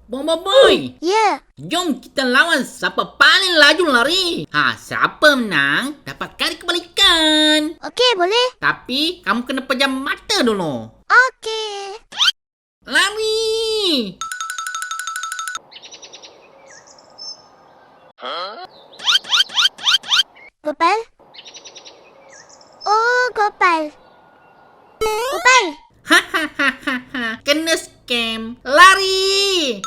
Boy, Ya, jom kita lawan siapa paling laju lari. Siapa menang dapat kari kebalikan. okey boleh. Tapi kamu kena pejam mata dulu. Okey. Lari! Gopal? Oh, Gopal. Gopal. Hahaha, kena scam. Lari!